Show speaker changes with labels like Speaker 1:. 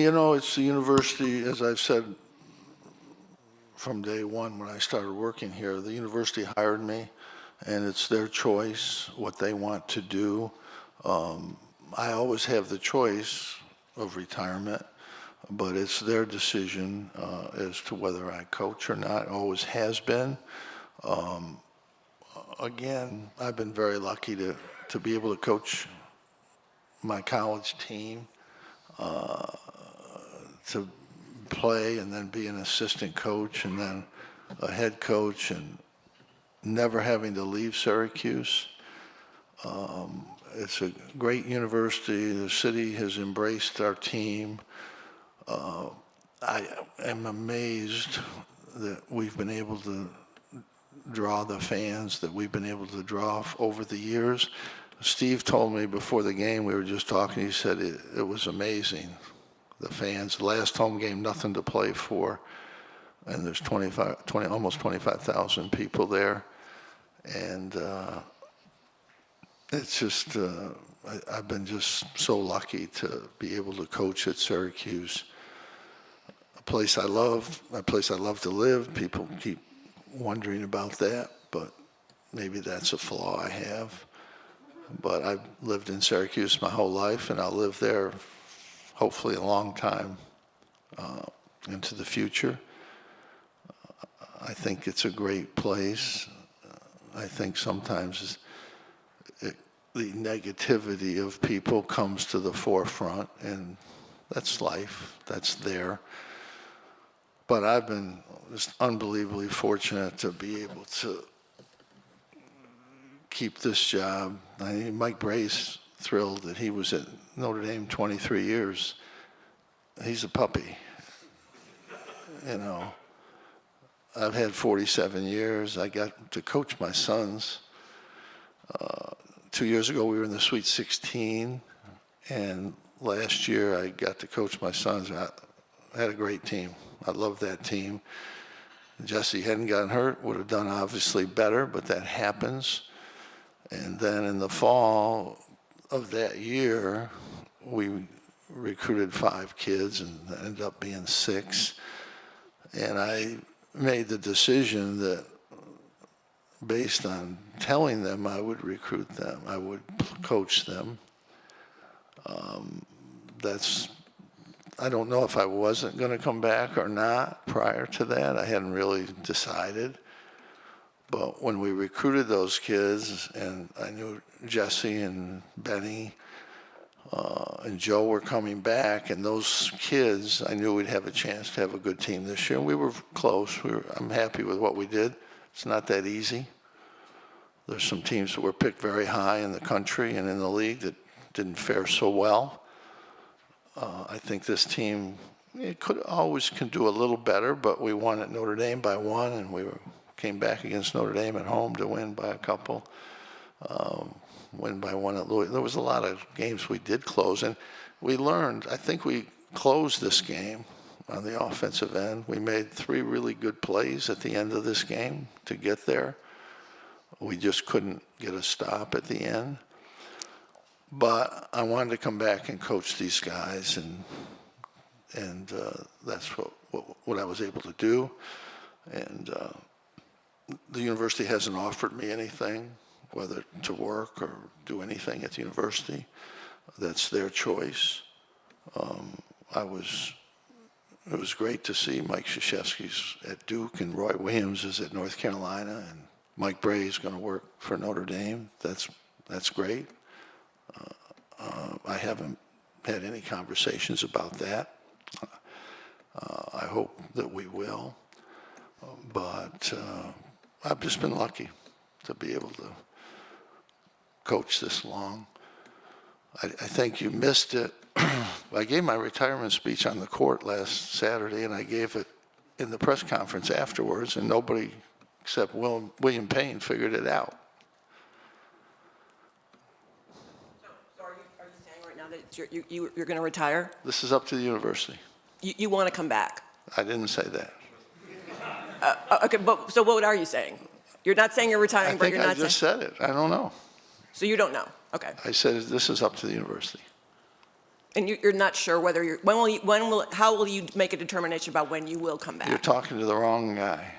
Speaker 1: You know, it's the university, as I've said from day one when I started working here, the university hired me, and it's their choice what they want to do. I always have the choice of retirement, but it's their decision as to whether I coach or not. Always has been. Again, I've been very lucky to be able to coach my college team, to play and then be an assistant coach and then a head coach, and never having to leave Syracuse. It's a great university. The city has embraced our team. I am amazed that we've been able to draw the fans that we've been able to draw over the years. Steve told me before the game, we were just talking, he said it was amazing. The fans, last home game, nothing to play for, and there's almost 25,000 people there. And it's just, I've been just so lucky to be able to coach at Syracuse, a place I love to live. People keep wondering about that, but maybe that's a flaw I have. But I've lived in Syracuse my whole life, and I'll live there hopefully a long time into the future. I think it's a great place. I think sometimes the negativity of people comes to the forefront, and that's life, that's there. But I've been just unbelievably fortunate to be able to keep this job. I mean, Mike Bray's thrilled that he was at Notre Dame 23 years. He's a puppy. You know, I've had 47 years. I got to coach my sons. 2 years ago, we were in the Sweet 16, and last year I got to coach my sons. I had a great team. I love that team. Jesse hadn't gotten hurt, would have done obviously better, but that happens. And then in the fall of that year, we recruited 5 kids, and that ended up being 6. And I made the decision that based on telling them I would recruit them, I would coach them. I don't know if I wasn't going to come back or not prior to that. I hadn't really decided. But when we recruited those kids, and I knew Jesse and Benny and Joe were coming back, and those kids, I knew we'd have a chance to have a good team this year. And we were close. I'm happy with what we did. It's not that easy. There's some teams that were picked very high in the country and in the league that didn't fare so well. I think this team, it can do a little better, but we won at Notre Dame by 1, and we came back against Notre Dame at home to win by a couple, win by 1 at Louis. There was a lot of games we did close, and we learned. I think we closed this game on the offensive end. We made 3 really good plays at the end of this game to get there. We just couldn't get a stop at the end. But I wanted to come back and coach these guys, and that's what I was able to do. And the university hasn't offered me anything, whether to work or do anything at the university. That's their choice. It was great to see Mike Krzyzewski's at Duke, and Roy Williams is at North Carolina, and Mike Bray is going to work for Notre Dame. That's great. I haven't had any conversations about that. I hope that we will. But I've just been lucky to be able to coach this long. I think you missed it. I gave my retirement speech on the court last Saturday, and I gave it in the press conference afterwards, and nobody except William Payne figured it out.
Speaker 2: So are you saying right now that you're going to retire?
Speaker 1: This is up to the university.
Speaker 2: You want to come back?
Speaker 1: I didn't say that.
Speaker 2: Okay, but so what are you saying? You're not saying you're retiring, but you're not saying...
Speaker 1: I just said it. I don't know.
Speaker 2: So you don't know? Okay.
Speaker 1: I said this is up to the university.
Speaker 2: And you're not sure whether how will you make a determination about when you will come
Speaker 1: You're
Speaker 2: back?
Speaker 1: talking to the wrong guy.